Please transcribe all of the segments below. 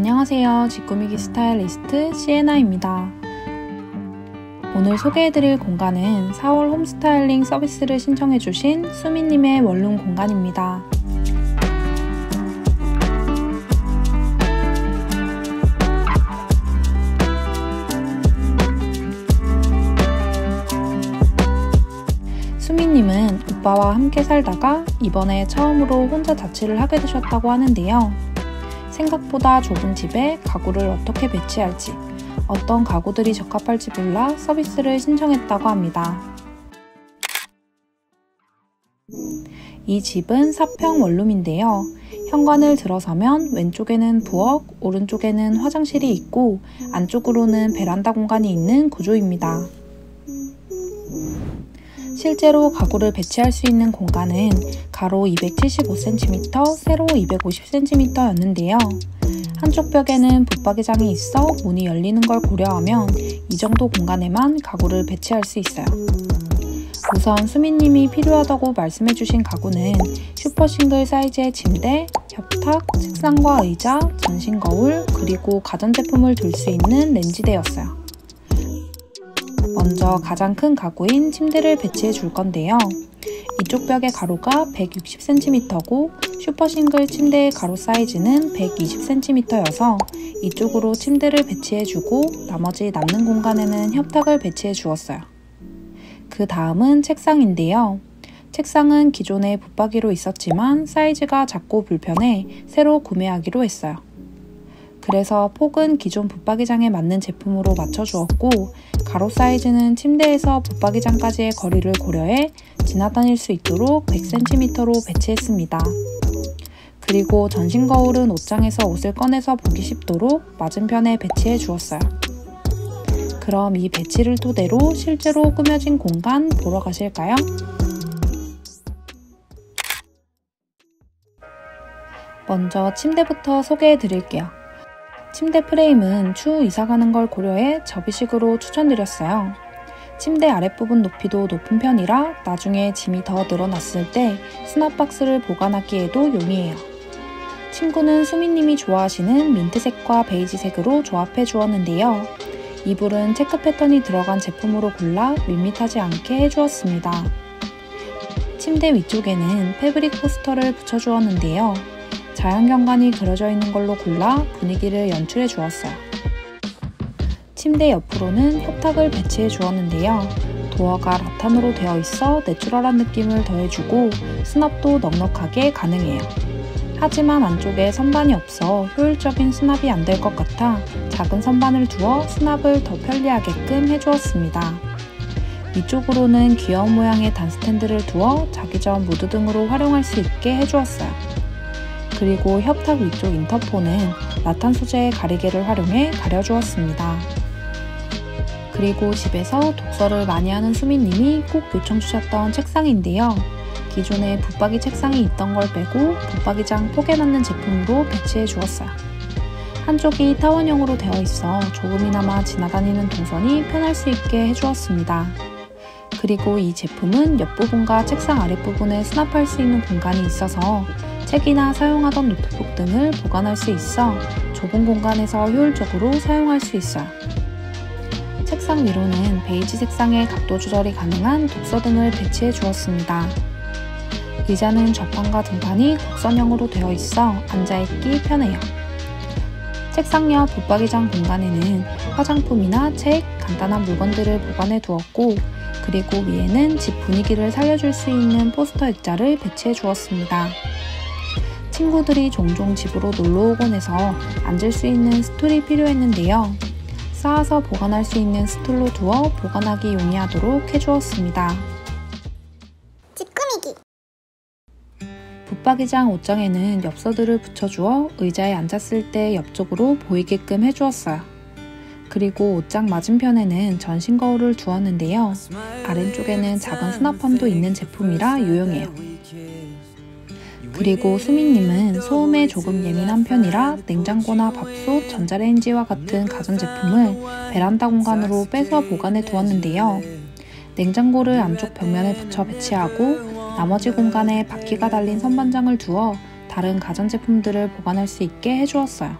안녕하세요. 집 꾸미기 스타일리스트 시에나입니다. 오늘 소개해드릴 공간은 4월 홈스타일링 서비스를 신청해주신 수미님의 원룸 공간입니다. 수미님은 오빠와 함께 살다가 이번에 처음으로 혼자 자취를 하게 되셨다고 하는데요. 생각보다 좁은 집에 가구를 어떻게 배치할지, 어떤 가구들이 적합할지 몰라 서비스를 신청했다고 합니다. 이 집은 4평 원룸인데요. 현관을 들어서면 왼쪽에는 부엌, 오른쪽에는 화장실이 있고 안쪽으로는 베란다 공간이 있는 구조입니다. 실제로 가구를 배치할 수 있는 공간은 가로 275cm, 세로 250cm였는데요. 한쪽 벽에는 붙박이장이 있어 문이 열리는 걸 고려하면 이 정도 공간에만 가구를 배치할 수 있어요. 우선 수미님이 필요하다고 말씀해주신 가구는 슈퍼싱글 사이즈의 침대, 협탁, 책상과 의자, 전신 거울, 그리고 가전제품을 둘 수 있는 렌지대였어요. 먼저 가장 큰 가구인 침대를 배치해 줄 건데요. 이쪽 벽의 가로가 160cm고 슈퍼싱글 침대의 가로 사이즈는 120cm여서 이쪽으로 침대를 배치해 주고 나머지 남는 공간에는 협탁을 배치해 주었어요. 그 다음은 책상인데요. 책상은 기존에 붙박이로 있었지만 사이즈가 작고 불편해 새로 구매하기로 했어요. 그래서 폭은 기존 붙박이장에 맞는 제품으로 맞춰주었고 가로 사이즈는 침대에서 붙박이장까지의 거리를 고려해 지나다닐 수 있도록 100cm로 배치했습니다. 그리고 전신 거울은 옷장에서 옷을 꺼내서 보기 쉽도록 맞은편에 배치해 주었어요. 그럼 이 배치를 토대로 실제로 꾸며진 공간 보러 가실까요? 먼저 침대부터 소개해 드릴게요. 침대 프레임은 추후 이사가는 걸 고려해 접이식으로 추천드렸어요. 침대 아랫부분 높이도 높은 편이라 나중에 짐이 더 늘어났을 때 수납박스를 보관하기에도 용이해요. 침구는 수미님이 좋아하시는 민트색과 베이지색으로 조합해 주었는데요. 이불은 체크 패턴이 들어간 제품으로 골라 밋밋하지 않게 해주었습니다. 침대 위쪽에는 패브릭 포스터를 붙여주었는데요. 자연경관이 그려져 있는 걸로 골라 분위기를 연출해 주었어요. 침대 옆으로는 협탁을 배치해 주었는데요. 도어가 라탄으로 되어 있어 내추럴한 느낌을 더해주고 수납도 넉넉하게 가능해요. 하지만 안쪽에 선반이 없어 효율적인 수납이 안 될 것 같아 작은 선반을 두어 수납을 더 편리하게끔 해주었습니다. 위쪽으로는 귀여운 모양의 단스탠드를 두어 자기 전 무드 등으로 활용할 수 있게 해주었어요. 그리고 협탁 위쪽 인터폰은 라탄 소재의 가리개를 활용해 가려주었습니다. 그리고 집에서 독서를 많이 하는 수미님이 꼭 요청 주셨던 책상인데요. 기존에 붙박이 책상이 있던 걸 빼고 붙박이장 폭에 맞는 제품으로 배치해 주었어요. 한쪽이 타원형으로 되어 있어 조금이나마 지나다니는 동선이 편할 수 있게 해주었습니다. 그리고 이 제품은 옆부분과 책상 아랫부분에 수납할 수 있는 공간이 있어서 책이나 사용하던 노트북 등을 보관할 수 있어 좁은 공간에서 효율적으로 사용할 수 있어요. 책상 위로는 베이지 색상의 각도 조절이 가능한 독서 등을 배치해 주었습니다. 의자는 좌판과 등판이 곡선형으로 되어 있어 앉아있기 편해요. 책상 옆 붙박이장 공간에는 화장품이나 책, 간단한 물건들을 보관해 두었고 그리고 위에는 집 분위기를 살려줄 수 있는 포스터 액자를 배치해 주었습니다. 친구들이 종종 집으로 놀러 오곤 해서 앉을 수 있는 스툴이 필요했는데요. 쌓아서 보관할 수 있는 스툴로 두어 보관하기 용이하도록 해주었습니다. 집 꾸미기! 붙박이장 옷장에는 엽서들을 붙여주어 의자에 앉았을 때 옆쪽으로 보이게끔 해주었어요. 그리고 옷장 맞은편에는 전신 거울을 두었는데요. 아래쪽에는 작은 수납함도 있는 제품이라 유용해요. 그리고 수미님은 소음에 조금 예민한 편이라 냉장고나 밥솥, 전자레인지와 같은 가전제품을 베란다 공간으로 빼서 보관해 두었는데요. 냉장고를 안쪽 벽면에 붙여 배치하고 나머지 공간에 바퀴가 달린 선반장을 두어 다른 가전제품들을 보관할 수 있게 해주었어요.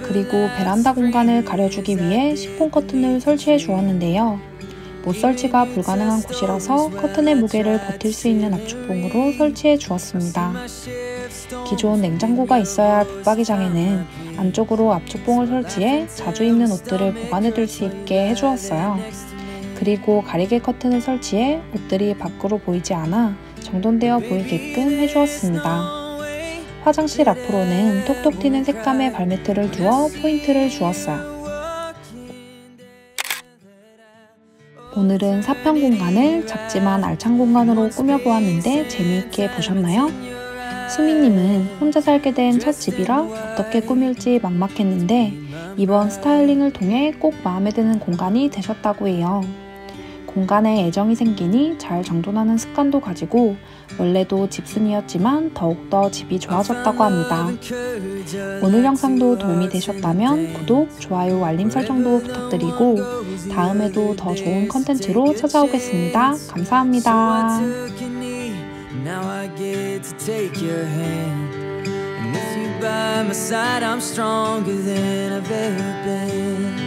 그리고 베란다 공간을 가려주기 위해 시폰 커튼을 설치해 주었는데요. 못 설치가 불가능한 곳이라서 커튼의 무게를 버틸 수 있는 압축봉으로 설치해 주었습니다. 기존 냉장고가 있어야 할 붙박이장에는 안쪽으로 압축봉을 설치해 자주 입는 옷들을 보관해 둘 수 있게 해주었어요. 그리고 가리개 커튼을 설치해 옷들이 밖으로 보이지 않아 정돈되어 보이게끔 해주었습니다. 화장실 앞으로는 톡톡 튀는 색감의 발매트를 두어 포인트를 주었어요. 오늘은 사평 공간을 작지만 알찬 공간으로 꾸며보았는데 재미있게 보셨나요? 수미님은 혼자 살게 된 첫 집이라 어떻게 꾸밀지 막막했는데 이번 스타일링을 통해 꼭 마음에 드는 공간이 되셨다고 해요. 공간에 애정이 생기니 잘 정돈하는 습관도 가지고 원래도 집순이였지만 더욱더 집이 좋아졌다고 합니다. 오늘 영상도 도움이 되셨다면 구독, 좋아요, 알림 설정도 부탁드리고 다음에도 더 좋은 컨텐츠로 찾아오겠습니다. 감사합니다. Now I get to take your hand, and with you by my side I'm stronger than I've ever been.